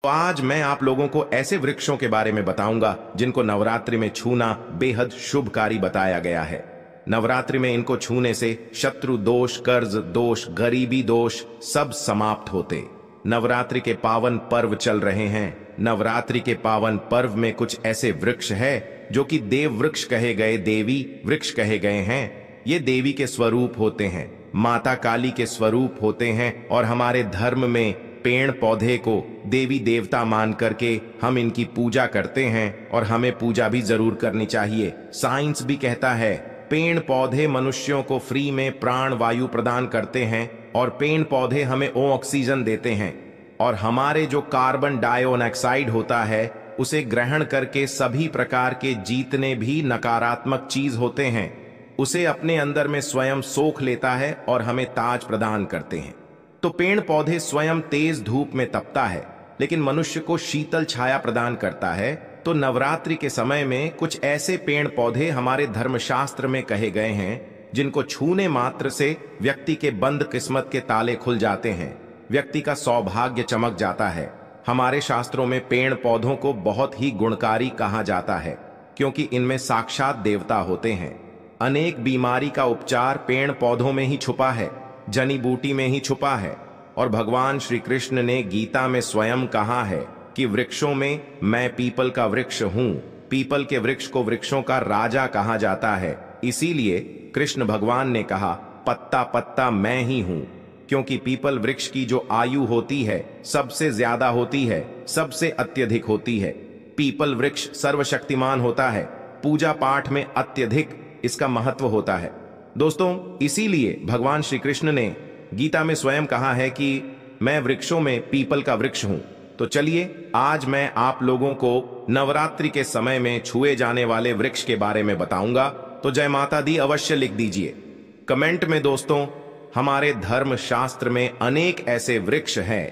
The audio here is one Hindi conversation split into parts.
तो आज मैं आप लोगों को ऐसे वृक्षों के बारे में बताऊंगा जिनको नवरात्रि में छूना बेहद शुभकारी बताया गया है। नवरात्रि में इनको छूने से शत्रु दोष, कर्ज दोष, गरीबी दोष सब समाप्त होते। नवरात्रि के पावन पर्व चल रहे हैं। नवरात्रि के पावन पर्व में कुछ ऐसे वृक्ष है जो कि देव वृक्ष कहे गए, देवी वृक्ष कहे गए हैं। ये देवी के स्वरूप होते हैं, माता काली के स्वरूप होते हैं और हमारे धर्म में पेड़ पौधे को देवी देवता मान करके हम इनकी पूजा करते हैं और हमें पूजा भी जरूर करनी चाहिए। साइंस भी कहता है पेड़ पौधे मनुष्यों को फ्री में प्राण वायु प्रदान करते हैं और पेड़ पौधे हमें ऑक्सीजन देते हैं और हमारे जो कार्बन डाइऑक्साइड होता है उसे ग्रहण करके सभी प्रकार के जितने भी नकारात्मक चीज होते हैं उसे अपने अंदर में स्वयं सोख लेता है और हमें ताज प्रदान करते हैं। तो पेड़ पौधे स्वयं तेज धूप में तपता है लेकिन मनुष्य को शीतल छाया प्रदान करता है। तो नवरात्रि के समय में कुछ ऐसे पेड़ पौधे हमारे धर्मशास्त्र में कहे गए हैं जिनको छूने मात्र से व्यक्ति के बंद किस्मत के ताले खुल जाते हैं, व्यक्ति का सौभाग्य चमक जाता है। हमारे शास्त्रों में पेड़ पौधों को बहुत ही गुणकारी कहा जाता है क्योंकि इनमें साक्षात देवता होते हैं। अनेक बीमारी का उपचार पेड़ पौधों में ही छुपा है, जनी बूटी में ही छुपा है। और भगवान श्री कृष्ण ने गीता में स्वयं कहा है कि वृक्षों में मैं पीपल का वृक्ष हूं। पीपल के वृक्ष को वृक्षों का राजा कहा जाता है। इसीलिए कृष्ण भगवान ने कहा पत्ता पत्ता मैं ही हूं, क्योंकि पीपल वृक्ष की जो आयु होती है सबसे ज्यादा होती है, सबसे अत्यधिक होती है। पीपल वृक्ष सर्वशक्तिमान होता है, पूजा पाठ में अत्यधिक इसका महत्व होता है। दोस्तों, इसीलिए भगवान श्री कृष्ण ने गीता में स्वयं कहा है कि मैं वृक्षों में पीपल का वृक्ष हूं। तो चलिए आज मैं आप लोगों को नवरात्रि के समय में छुए जाने वाले वृक्ष के बारे में बताऊंगा। तो जय माता दी अवश्य लिख दीजिए कमेंट में। दोस्तों, हमारे धर्म शास्त्र में अनेक ऐसे वृक्ष हैं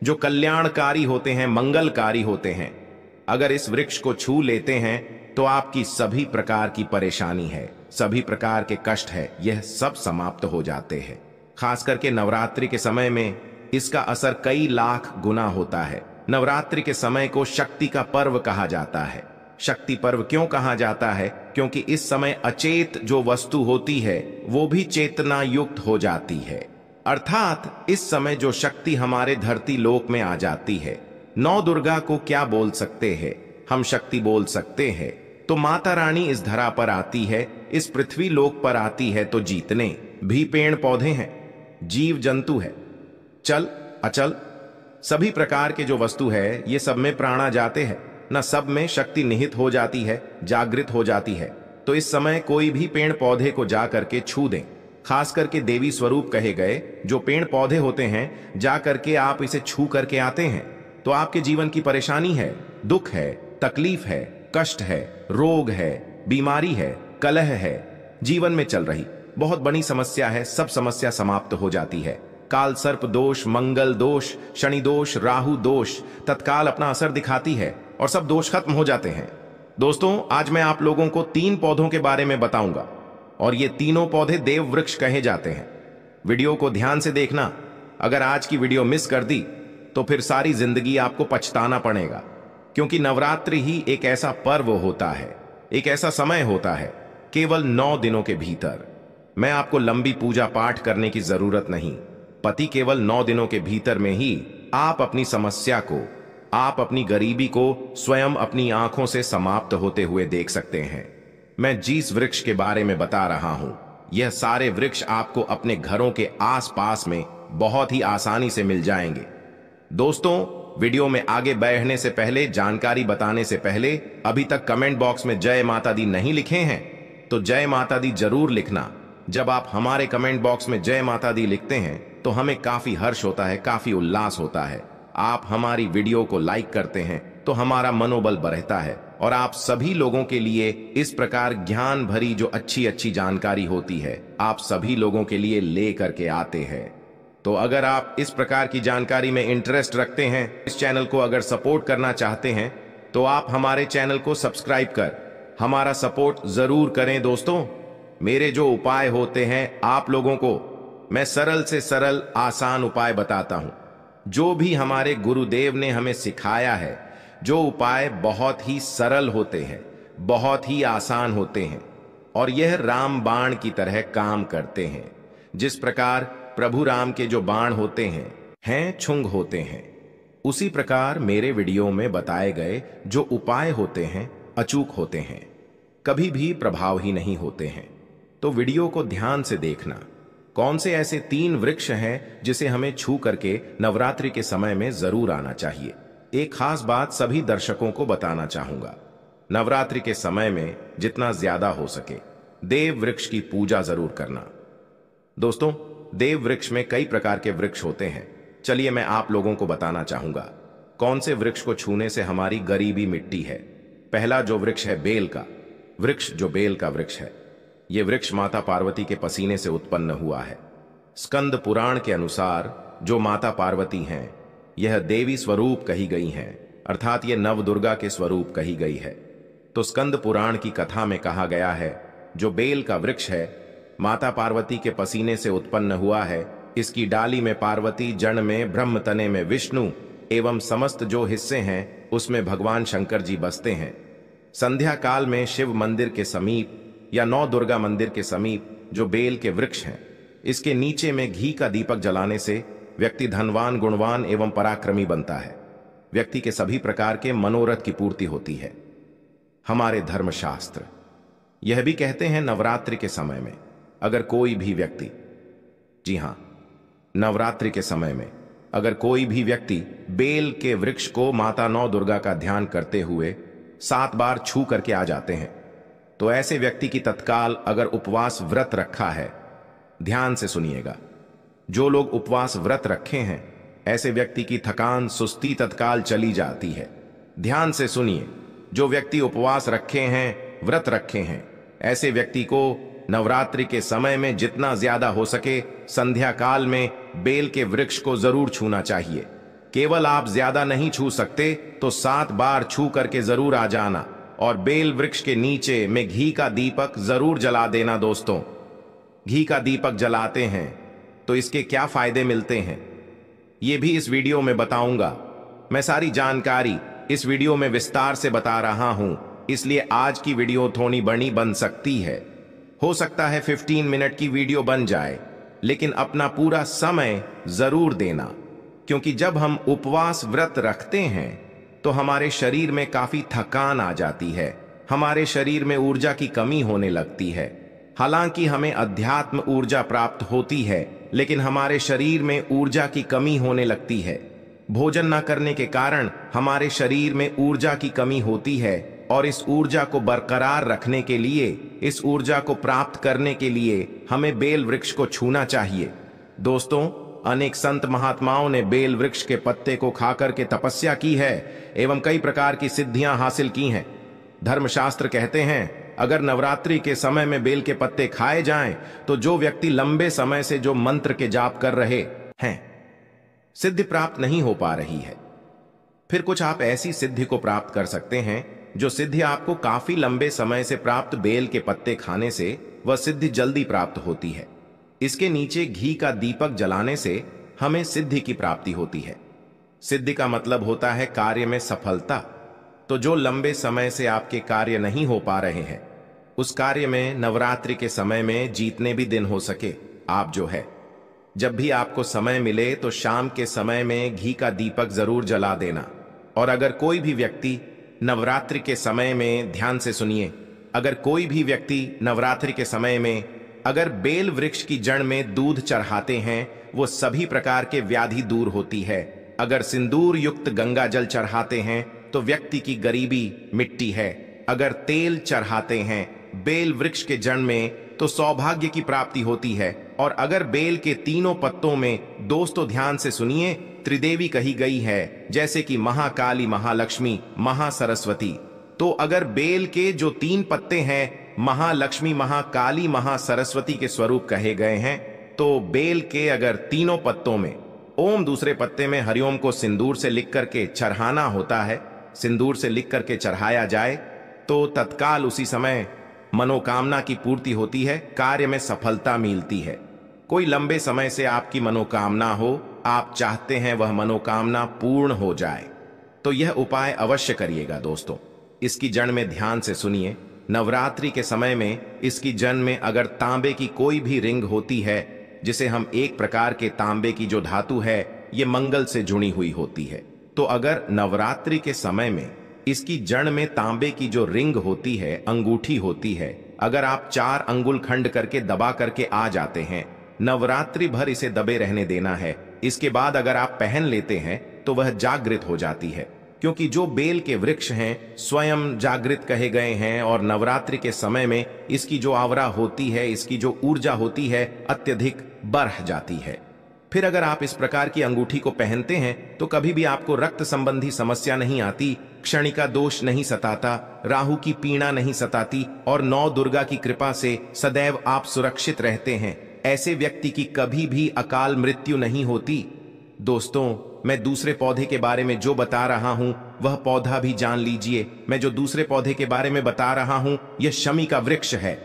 जो कल्याणकारी होते हैं, मंगलकारी होते हैं। अगर इस वृक्ष को छू लेते हैं तो आपकी सभी प्रकार की परेशानी है, सभी प्रकार के कष्ट है, यह सब समाप्त हो जाते हैं। खास करके नवरात्रि के समय में इसका असर कई लाख गुना होता है। नवरात्रि के समय को शक्ति का पर्व कहा जाता है। शक्ति पर्व क्यों कहा जाता है? क्योंकि इस समय अचेत जो वस्तु होती है वो भी चेतना युक्त हो जाती है, अर्थात इस समय जो शक्ति हमारे धरती लोक में आ जाती है। नौ दुर्गा को क्या बोल सकते हैं? हम शक्ति बोल सकते हैं। तो माता रानी इस धरा पर आती है, इस पृथ्वी लोक पर आती है तो जितने भी पेड़ पौधे हैं, जीव जंतु है, चल अचल सभी प्रकार के जो वस्तु है ये सब में प्राणा जाते हैं, न सब में शक्ति निहित हो जाती है, जागृत हो जाती है। तो इस समय कोई भी पेड़ पौधे को जा करके छू दें। खास करके देवी स्वरूप कहे गए जो पेड़ पौधे होते हैं, जा करके आप इसे छू करके आते हैं तो आपके जीवन की परेशानी है, दुख है, तकलीफ है, कष्ट है, रोग है, बीमारी है, कलह है, जीवन में चल रही बहुत बड़ी समस्या है, सब समस्या समाप्त हो जाती है। काल सर्प दोष, मंगल दोष, शनि दोष, राहु दोष तत्काल अपना असर दिखाती है और सब दोष खत्म हो जाते हैं। दोस्तों, आज मैं आप लोगों को 3 पौधों के बारे में बताऊंगा और ये तीनों पौधे देव वृक्ष कहे जाते हैं। वीडियो को ध्यान से देखना। अगर आज की वीडियो मिस कर दी तो फिर सारी जिंदगी आपको पछताना पड़ेगा, क्योंकि नवरात्रि ही एक ऐसा पर्व होता है, एक ऐसा समय होता है केवल 9 दिनों के भीतर। मैं आपको लंबी पूजा पाठ करने की जरूरत नहीं। पति केवल 9 दिनों के भीतर में ही आप अपनी समस्या को, आप अपनी गरीबी को स्वयं अपनी आंखों से समाप्त होते हुए देख सकते हैं। मैं जिस वृक्ष के बारे में बता रहा हूं, यह सारे वृक्ष आपको अपने घरों के आसपास में बहुत ही आसानी से मिल जाएंगे। दोस्तों, वीडियो में आगे बढ़ने से पहले, जानकारी बताने से पहले, अभी तक कमेंट बॉक्स में जय माता दी नहीं लिखे हैं तो जय माता दी जरूर लिखना। जब आप हमारे कमेंट बॉक्स में जय माता दी लिखते हैं तो हमें काफी हर्ष होता है, काफी उल्लास होता है। आप हमारी वीडियो को लाइक करते हैं तो हमारा मनोबल बढ़ता है और आप सभी लोगों के लिए इस प्रकार ज्ञान भरी जो अच्छी अच्छी जानकारी होती है आप सभी लोगों के लिए ले करके आते हैं। तो अगर आप इस प्रकार की जानकारी में इंटरेस्ट रखते हैं, इस चैनल को अगर सपोर्ट करना चाहते हैं तो आप हमारे चैनल को सब्सक्राइब कर हमारा सपोर्ट जरूर करें। दोस्तों, मेरे जो उपाय होते हैं आप लोगों को मैं सरल से सरल आसान उपाय बताता हूं। जो भी हमारे गुरुदेव ने हमें सिखाया है, जो उपाय बहुत ही सरल होते हैं, बहुत ही आसान होते हैं और यह राम बाण की तरह काम करते हैं। जिस प्रकार प्रभु राम के जो बाण होते हैं छुंग होते हैं, उसी प्रकार मेरे वीडियो में बताए गए जो उपाय होते हैं अचूक होते हैं, कभी भी प्रभाव ही नहीं होते हैं। तो वीडियो को ध्यान से देखना। कौन से ऐसे 3 वृक्ष हैं जिसे हमें छू करके नवरात्रि के समय में जरूर आना चाहिए। एक खास बात सभी दर्शकों को बताना चाहूंगा, नवरात्रि के समय में जितना ज्यादा हो सके देव वृक्ष की पूजा जरूर करना। दोस्तों, देव वृक्ष में कई प्रकार के वृक्ष होते हैं। चलिए मैं आप लोगों को बताना चाहूंगा कौन से वृक्ष को छूने से हमारी गरीबी मिटती है। पहला जो वृक्ष है बेल का वृक्ष, जो बेल का वृक्ष है, यह वृक्ष माता पार्वती के पसीने से उत्पन्न हुआ है। स्कंद पुराण के अनुसार जो माता पार्वती हैं यह देवी स्वरूप कही गई हैं, अर्थात ये नव दुर्गा के स्वरूप कही गई है। तो स्कंद पुराण की कथा में कहा गया है जो बेल का वृक्ष है माता पार्वती के पसीने से उत्पन्न हुआ है। इसकी डाली में पार्वती, जड़ में ब्रह्म, तने में विष्णु एवं समस्त जो हिस्से हैं उसमें भगवान शंकर जी बसते हैं। संध्या काल में शिव मंदिर के समीप या नौ दुर्गा मंदिर के समीप जो बेल के वृक्ष हैं, इसके नीचे में घी का दीपक जलाने से व्यक्ति धनवान, गुणवान एवं पराक्रमी बनता है। व्यक्ति के सभी प्रकार के मनोरथ की पूर्ति होती है। हमारे धर्मशास्त्र यह भी कहते हैं नवरात्रि के समय में अगर कोई भी व्यक्ति, जी हां, नवरात्रि के समय में अगर कोई भी व्यक्ति बेल के वृक्ष को माता नौ दुर्गा का ध्यान करते हुए 7 बार छू करके आ जाते हैं, तो ऐसे व्यक्ति की तत्काल अगर उपवास व्रत रखा है, ध्यान से सुनिएगा, जो लोग उपवास व्रत रखे हैं ऐसे व्यक्ति की थकान, सुस्ती तत्काल चली जाती है। ध्यान से सुनिए, जो व्यक्ति उपवास रखे हैं, व्रत रखे हैं, ऐसे व्यक्ति को नवरात्रि के समय में जितना ज्यादा हो सके संध्या काल में बेल के वृक्ष को जरूर छूना चाहिए। केवल आप ज्यादा नहीं छू सकते तो 7 बार छू करके जरूर आ जाना और बेल वृक्ष के नीचे में घी का दीपक जरूर जला देना। दोस्तों, घी का दीपक जलाते हैं तो इसके क्या फायदे मिलते हैं ये भी इस वीडियो में बताऊंगा। मैं सारी जानकारी इस वीडियो में विस्तार से बता रहा हूं, इसलिए आज की वीडियो थोड़ी बड़ी बन सकती है। हो सकता है 15 मिनट की वीडियो बन जाए, लेकिन अपना पूरा समय जरूर देना, क्योंकि जब हम उपवास व्रत रखते हैं तो हमारे शरीर में काफी थकान आ जाती है, हमारे शरीर में ऊर्जा की कमी होने लगती है। हालांकि हमें अध्यात्म ऊर्जा प्राप्त होती है, लेकिन हमारे शरीर में ऊर्जा की कमी होने लगती है। भोजन न करने के कारण हमारे शरीर में ऊर्जा की कमी होती है और इस ऊर्जा को बरकरार रखने के लिए, इस ऊर्जा को प्राप्त करने के लिए हमें बेल वृक्ष को छूना चाहिए। दोस्तों, अनेक संत महात्माओं ने बेल वृक्ष के पत्ते को खाकर के तपस्या की है एवं कई प्रकार की सिद्धियां हासिल की हैं। धर्मशास्त्र कहते हैं अगर नवरात्रि के समय में बेल के पत्ते खाए जाएं तो जो व्यक्ति लंबे समय से जो मंत्र के जाप कर रहे हैं, सिद्धि प्राप्त नहीं हो पा रही है, फिर कुछ आप ऐसी सिद्धि को प्राप्त कर सकते हैं जो सिद्धि आपको काफी लंबे समय से प्राप्त बेल के पत्ते खाने से वह सिद्धि जल्दी प्राप्त होती है। इसके नीचे घी का दीपक जलाने से हमें सिद्धि की प्राप्ति होती है। सिद्धि का मतलब होता है कार्य में सफलता। तो जो लंबे समय से आपके कार्य नहीं हो पा रहे हैं, उस कार्य में नवरात्रि के समय में जितने भी दिन हो सके आप जो है, जब भी आपको समय मिले तो शाम के समय में घी का दीपक जरूर जला देना। और अगर कोई भी व्यक्ति नवरात्रि के समय में, ध्यान से सुनिए, अगर कोई भी व्यक्ति नवरात्रि के समय में अगर बेल वृक्ष की जड़ में दूध चढ़ाते हैं, वो सभी प्रकार के व्याधि दूर होती है। अगर सिंदूर युक्त गंगा जल चढ़ाते हैं तो व्यक्ति की गरीबी मिटती है। अगर तेल चढ़ाते हैं बेल वृक्ष के जड़ में तो सौभाग्य की प्राप्ति होती है। और अगर बेल के तीनों पत्तों में, दोस्तों ध्यान से सुनिए, त्रिदेवी कही गई है, जैसे कि महाकाली, महालक्ष्मी, महासरस्वती। तो अगर बेल के जो 3 पत्ते हैं महालक्ष्मी, महाकाली, महासरस्वती के स्वरूप कहे गए हैं, तो बेल के अगर तीनों पत्तों में ओम, दूसरे पत्ते में हरिओम को सिंदूर से लिख करके चढ़ाना होता है, सिंदूर से लिख करके चढ़ाया जाए तो तत्काल उसी समय मनोकामना की पूर्ति होती है, कार्य में सफलता मिलती है। कोई लंबे समय से आपकी मनोकामना हो आप चाहते हैं वह मनोकामना पूर्ण हो जाए, तो यह उपाय अवश्य करिएगा दोस्तों। इसकी जड़ में ध्यान से सुनिए। नवरात्रि के समय में इसकी जड़ में अगर तांबे की कोई भी रिंग होती है, जिसे हम एक प्रकार के तांबे की जो धातु है ये मंगल से जुड़ी हुई होती है, तो अगर नवरात्रि के समय में इसकी जड़ में तांबे की जो रिंग होती है, अंगूठी होती है, अगर आप 4 अंगुल खंड करके दबा करके आ जाते हैं, नवरात्रि भर इसे दबे रहने देना है। इसके बाद अगर आप पहन लेते हैं तो वह जागृत हो जाती है, क्योंकि जो बेल के वृक्ष हैं स्वयं जागृत कहे गए हैं और नवरात्रि के समय में इसकी जो आवरा होती है, इसकी जो ऊर्जा होती है अत्यधिक बढ़ जाती है। फिर अगर आप इस प्रकार की अंगूठी को पहनते हैं तो कभी भी आपको रक्त संबंधी समस्या नहीं आती, क्षणिका दोष नहीं सताता, राहु की पीड़ा नहीं सताती और 9 दुर्गा की कृपा से सदैव आप सुरक्षित रहते हैं। ऐसे व्यक्ति की कभी भी अकाल मृत्यु नहीं होती। दोस्तों, मैं दूसरे पौधे के बारे में जो बता रहा हूं वह पौधा भी जान लीजिए। मैं जो दूसरे पौधे के बारे में बता रहा हूं यह शमी का वृक्ष है।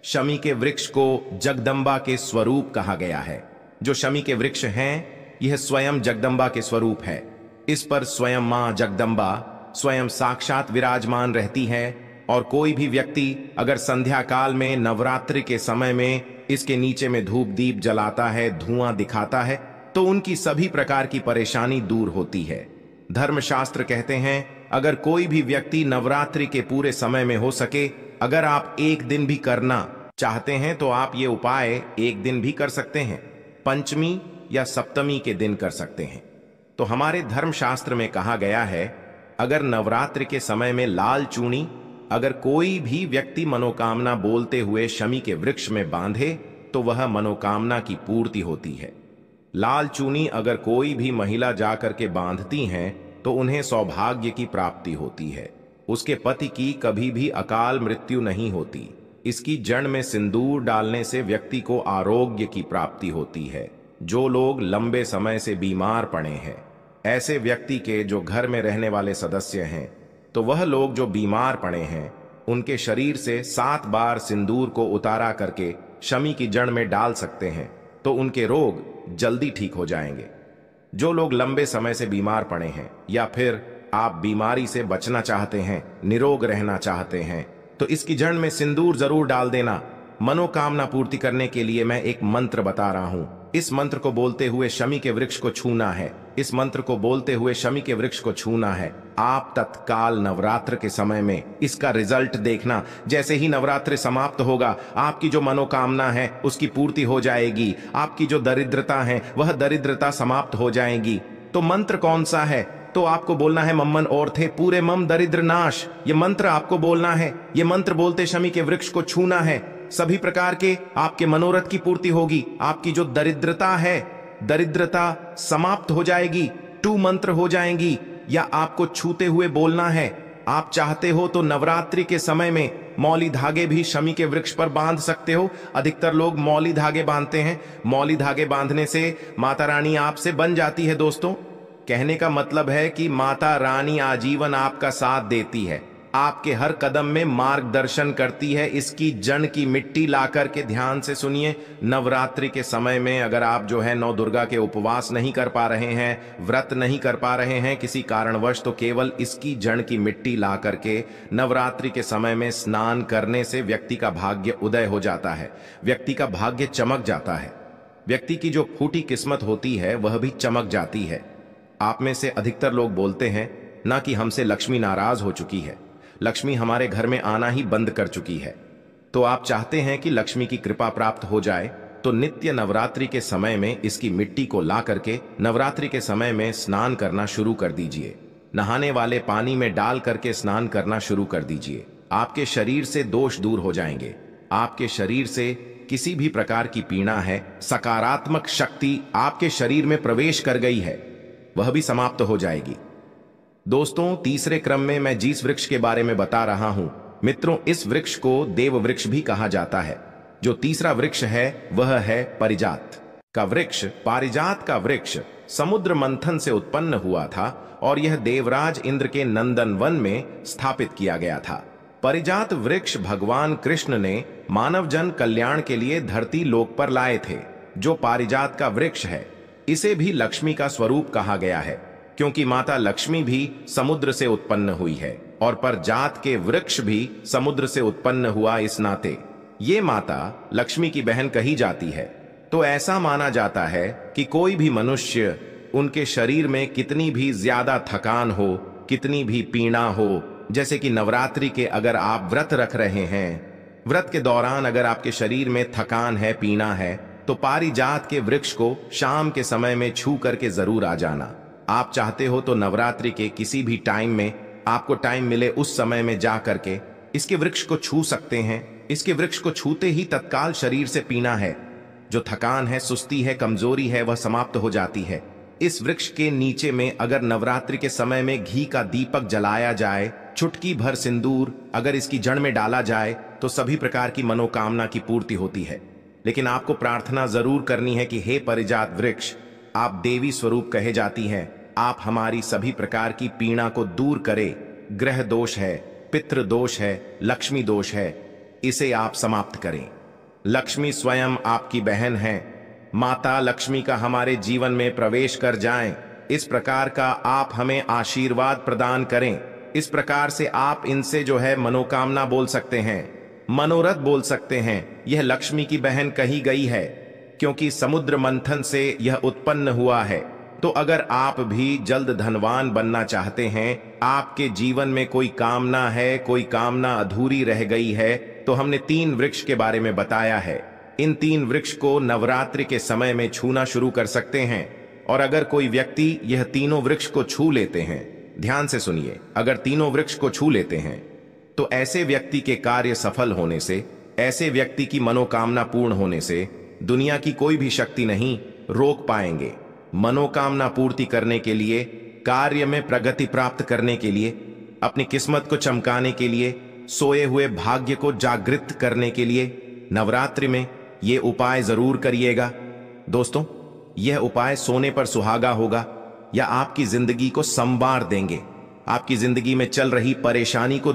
शमी के वृक्ष को जगदम्बा के स्वरूप कहा गया है। जो शमी के वृक्ष हैं यह स्वयं जगदम्बा के स्वरूप है। इस पर स्वयं मां जगदम्बा स्वयं साक्षात विराजमान रहती है और कोई भी व्यक्ति अगर संध्या काल में नवरात्रि के समय में इसके नीचे में धूप दीप जलाता है, धुआं दिखाता है, तो उनकी सभी प्रकार की परेशानी दूर होती है। धर्मशास्त्र कहते हैं अगर कोई भी व्यक्ति नवरात्रि के पूरे समय में हो सके, अगर आप एक दिन भी करना चाहते हैं तो आप ये उपाय एक दिन भी कर सकते हैं, पंचमी या सप्तमी के दिन कर सकते हैं। तो हमारे धर्मशास्त्र में कहा गया है अगर नवरात्रि के समय में लाल चूनी अगर कोई भी व्यक्ति मनोकामना बोलते हुए शमी के वृक्ष में बांधे तो वह मनोकामना की पूर्ति होती है। लाल चूनी अगर कोई भी महिला जाकर के बांधती हैं तो उन्हें सौभाग्य की प्राप्ति होती है, उसके पति की कभी भी अकाल मृत्यु नहीं होती। इसकी जड़ में सिंदूर डालने से व्यक्ति को आरोग्य की प्राप्ति होती है। जो लोग लंबे समय से बीमार पड़े हैं, ऐसे व्यक्ति के जो घर में रहने वाले सदस्य हैं, तो वह लोग जो बीमार पड़े हैं उनके शरीर से 7 बार सिंदूर को उतारा करके शमी की जड़ में डाल सकते हैं, तो उनके रोग जल्दी ठीक हो जाएंगे। जो लोग लंबे समय से बीमार पड़े हैं या फिर आप बीमारी से बचना चाहते हैं, निरोग रहना चाहते हैं, तो इसकी जड़ में सिंदूर जरूर डाल देना। मनोकामना पूर्ति करने के लिए मैं एक मंत्र बता रहा हूं। इस मंत्र को बोलते हुए शमी के वृक्ष को छूना है। इस मंत्र को बोलते हुए शमी के वृक्ष को छूना है। आप तत्काल नवरात्र के समय में इसका रिजल्ट देखना। जैसे ही नवरात्र समाप्त होगा, आपकी जो मनोकामना है उसकी पूर्ति हो जाएगी। आपकी जो दरिद्रता है वह दरिद्रता समाप्त हो जाएगी। तो मंत्र कौन सा है? तो आपको बोलना है मम्मन और थे पूरे मम दरिद्र नाश। ये मंत्र आपको बोलना है। ये मंत्र बोलते शमी के वृक्ष को छूना है। सभी प्रकार के आपके मनोरथ की पूर्ति होगी। आपकी जो दरिद्रता है, दरिद्रता समाप्त हो जाएगी। 2 मंत्र हो जाएंगी या आपको छूते हुए बोलना है। आप चाहते हो तो नवरात्रि के समय में मौली धागे भी शमी के वृक्ष पर बांध सकते हो। अधिकतर लोग मौली धागे बांधते हैं। मौली धागे बांधने से माता रानी आपसे बन जाती है। दोस्तों, कहने का मतलब है कि माता रानी आजीवन आपका साथ देती है, आपके हर कदम में मार्गदर्शन करती है। इसकी जड़ की मिट्टी ला करके ध्यान से सुनिए। नवरात्रि के समय में अगर आप जो है 9 दुर्गा के उपवास नहीं कर पा रहे हैं, व्रत नहीं कर पा रहे हैं किसी कारणवश, तो केवल इसकी जड़ की मिट्टी ला करके नवरात्रि के समय में स्नान करने से व्यक्ति का भाग्य उदय हो जाता है, व्यक्ति का भाग्य चमक जाता है, व्यक्ति की जो फूटी किस्मत होती है वह भी चमक जाती है। आप में से अधिकतर लोग बोलते हैं ना कि हमसे लक्ष्मी नाराज हो चुकी है, लक्ष्मी हमारे घर में आना ही बंद कर चुकी है। तो आप चाहते हैं कि लक्ष्मी की कृपा प्राप्त हो जाए, तो नित्य नवरात्रि के समय में इसकी मिट्टी को ला करके नवरात्रि के समय में स्नान करना शुरू कर दीजिए। नहाने वाले पानी में डाल करके स्नान करना शुरू कर दीजिए। आपके शरीर से दोष दूर हो जाएंगे। आपके शरीर से किसी भी प्रकार की पीड़ा है, सकारात्मक शक्ति आपके शरीर में प्रवेश कर गई है, वह भी समाप्त हो जाएगी। दोस्तों, तीसरे क्रम में मैं जिस वृक्ष के बारे में बता रहा हूं, मित्रों, इस वृक्ष को देव वृक्ष भी कहा जाता है। जो तीसरा वृक्ष है वह है पारिजात का वृक्ष। पारिजात का वृक्ष समुद्र मंथन से उत्पन्न हुआ था और यह देवराज इंद्र के नंदन वन में स्थापित किया गया था। पारिजात वृक्ष भगवान कृष्ण ने मानव जन कल्याण के लिए धरती लोक पर लाए थे। जो पारिजात का वृक्ष है इसे भी लक्ष्मी का स्वरूप कहा गया है, क्योंकि माता लक्ष्मी भी समुद्र से उत्पन्न हुई है और परजात के वृक्ष भी समुद्र से उत्पन्न हुआ, इस नाते ये माता लक्ष्मी की बहन कही जाती है। तो ऐसा माना जाता है कि कोई भी मनुष्य, उनके शरीर में कितनी भी ज्यादा थकान हो, कितनी भी पीड़ा हो, जैसे कि नवरात्रि के अगर आप व्रत रख रहे हैं, व्रत के दौरान अगर आपके शरीर में थकान है, पीड़ा है, तो पारिजात के वृक्ष को शाम के समय में छू करके जरूर आ जाना। आप चाहते हो तो नवरात्रि के किसी भी टाइम में आपको टाइम मिले, उस समय में जा करके इसके वृक्ष को छू सकते हैं। इसके वृक्ष को छूते ही तत्काल शरीर से पीड़ा है, जो थकान है, सुस्ती है, कमजोरी है, वह समाप्त हो जाती है। इस वृक्ष के नीचे में अगर नवरात्रि के समय में घी का दीपक जलाया जाए, चुटकी भर सिंदूर अगर इसकी जड़ में डाला जाए, तो सभी प्रकार की मनोकामना की पूर्ति होती है। लेकिन आपको प्रार्थना जरूर करनी है कि हे पारिजात वृक्ष, आप देवी स्वरूप कहे जाती हैं, आप हमारी सभी प्रकार की पीड़ा को दूर करे। ग्रह दोष है, पितृ दोष है, लक्ष्मी दोष है, इसे आप समाप्त करें। लक्ष्मी स्वयं आपकी बहन है। माता लक्ष्मी का हमारे जीवन में प्रवेश कर जाएं, इस प्रकार का आप हमें आशीर्वाद प्रदान करें। इस प्रकार से आप इनसे जो है मनोकामना बोल सकते हैं, मनोरथ बोल सकते हैं। यह लक्ष्मी की बहन कही गई है, क्योंकि समुद्र मंथन से यह उत्पन्न हुआ है। तो अगर आप भी जल्द धनवान बनना चाहते हैं, आपके जीवन में कोई कामना है, कोई कामना अधूरी रह गई है, तो हमने 3 वृक्ष के बारे में बताया है। इन 3 वृक्ष को नवरात्रि के समय में छूना शुरू कर सकते हैं। और अगर कोई व्यक्ति यह तीनों वृक्ष को छू लेते हैं, ध्यान से सुनिए, अगर तीनों वृक्ष को छू लेते हैं, तो ऐसे व्यक्ति के कार्य सफल होने से, ऐसे व्यक्ति की मनोकामना पूर्ण होने से दुनिया की कोई भी शक्ति नहीं रोक पाएंगे। मनोकामना पूर्ति करने के लिए, कार्य में प्रगति प्राप्त करने के लिए, अपनी किस्मत को चमकाने के लिए, सोए हुए भाग्य को जागृत करने के लिए नवरात्रि में ये उपाय जरूर करिएगा। दोस्तों, यह उपाय सोने पर सुहागा होगा या आपकी जिंदगी को संवार देंगे। आपकी जिंदगी में चल रही परेशानी को